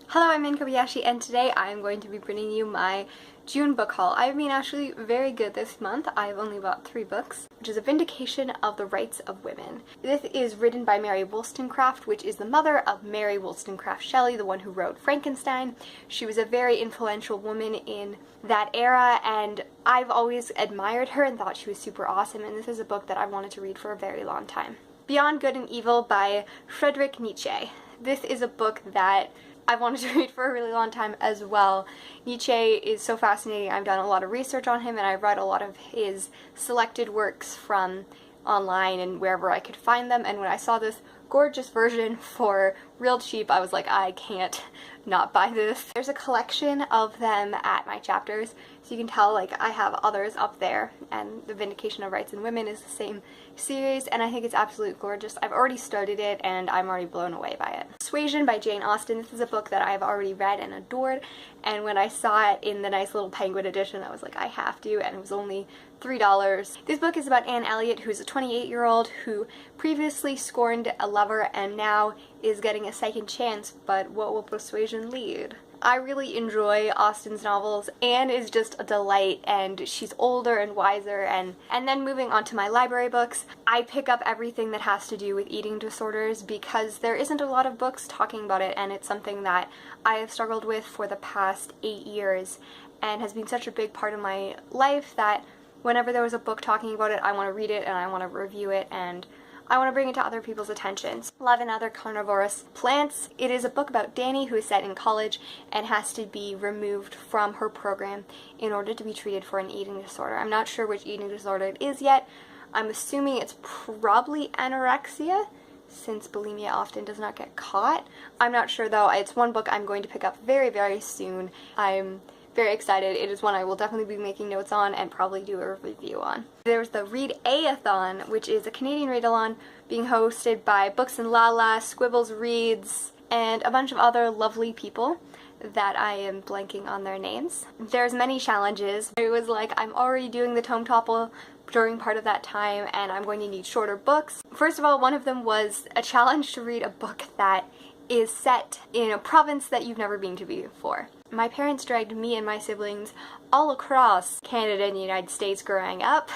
Hello, I'm Min Kobayashi, and today I'm going to be bringing you my June book haul. I've been actually very good this month. I've only bought 3 books, which is A Vindication of the Rights of Women. This is written by Mary Wollstonecraft, which is the mother of Mary Wollstonecraft Shelley, the one who wrote Frankenstein. She was a very influential woman in that era, and I've always admired her and thought she was super awesome, and this is a book that I wanted to read for a very long time. Beyond Good and Evil by Friedrich Nietzsche. This is a book that I've wanted to read for a really long time as well. Nietzsche is so fascinating. I've done a lot of research on him, and I've read a lot of his selected works from online and wherever I could find them, and when I saw this gorgeous version for real cheap, I was like, I can't not buy this. There's a collection of them at my chapters, so you can tell like I have others up there, and The Vindication of Rights in Women is the same series, and I think it's absolutely gorgeous. I've already started it and I'm already blown away by it. Suasion by Jane Austen. This is a book that I've already read and adored, and when I saw it in the nice little penguin edition, I was like, I have to, and it was only $3. This book is about Anne Elliot, who's a 28-year-old who previously scorned a lover and now is getting a second chance, but what will persuasion lead? I really enjoy Austen's novels. Anne is just a delight, and she's older and wiser, and then moving on to my library books, I pick up everything that has to do with eating disorders because there isn't a lot of books talking about it, and it's something that I have struggled with for the past 8 years and has been such a big part of my life that whenever there was a book talking about it, I want to read it and I want to review it, and I want to bring it to other people's attentions. Love and Other Carnivorous Plants. It is a book about Danny, who is set in college and has to be removed from her program in order to be treated for an eating disorder. I'm not sure which eating disorder it is yet. I'm assuming it's probably anorexia, since bulimia often does not get caught. I'm not sure though. It's one book I'm going to pick up very, very soon. I'm very excited. It is one I will definitely be making notes on and probably do a review on. There's the Read Eh Thon, which is a Canadian read-along being hosted by Books and Lala, Squibbles Reads, and a bunch of other lovely people that I am blanking on their names. There's many challenges. It was like, I'm already doing the Tome Topple during part of that time, and I'm going to need shorter books. First of all, one of them was a challenge to read a book that is set in a province that you've never been to before. My parents dragged me and my siblings all across Canada and the United States growing up.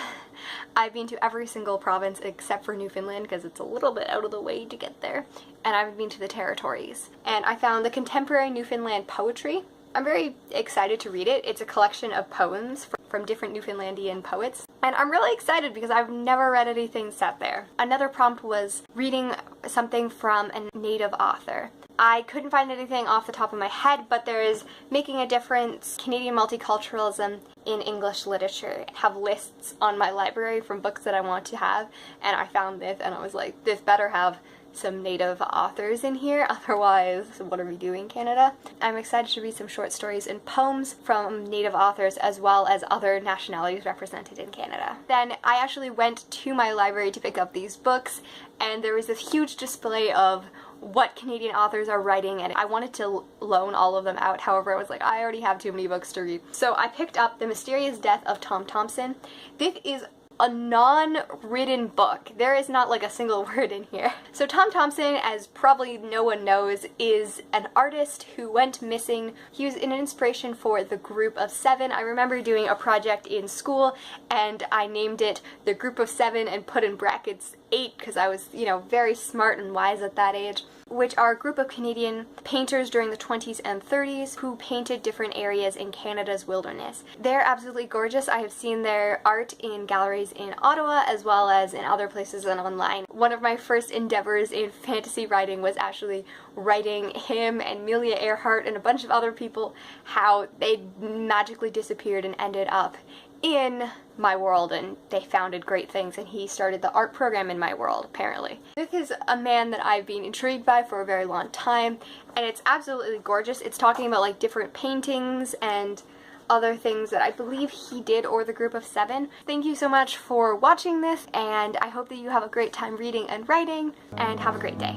I've been to every single province except for Newfoundland because it's a little bit out of the way to get there, and I've been to the territories. And I found the contemporary Newfoundland poetry. I'm very excited to read it. It's a collection of poems from different Newfoundlandian poets, and I'm really excited because I've never read anything set there. Another prompt was reading something from a native author. I couldn't find anything off the top of my head, but there is Making a Difference, Canadian Multiculturalism in English Literature. I have lists on my library from books that I want to have, and I found this and I was like, this better have some native authors in here, otherwise what are we doing, Canada? I'm excited to read some short stories and poems from native authors as well as other nationalities represented in Canada. Then I actually went to my library to pick up these books, and there was this huge display of what Canadian authors are writing, and I wanted to loan all of them out. However, I was like, I already have too many books to read. So I picked up The Mysterious Death of Tom Thomson. This is a non-written book. There is not like a single word in here. So Tom Thomson, as probably no one knows, is an artist who went missing. He was an inspiration for the Group of 7. I remember doing a project in school and I named it the Group of 7 and put in brackets 8 because I was, very smart and wise at that age, which are a group of Canadian painters during the 20s and 30s who painted different areas in Canada's wilderness. They're absolutely gorgeous. I have seen their art in galleries in Ottawa as well as in other places and online. One of my first endeavors in fantasy writing was actually writing him and Amelia Earhart and a bunch of other people, how they magically disappeared and ended up in my world, and they founded great things, and he started the art program in my world, apparently. This is a man that I've been intrigued by for a very long time, and it's absolutely gorgeous. It's talking about like different paintings and other things that I believe he did, or the Group of 7. Thank you so much for watching this, and I hope that you have a great time reading and writing, and have a great day.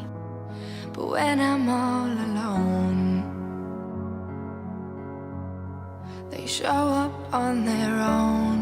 But when I'm all alone, they show up on their own.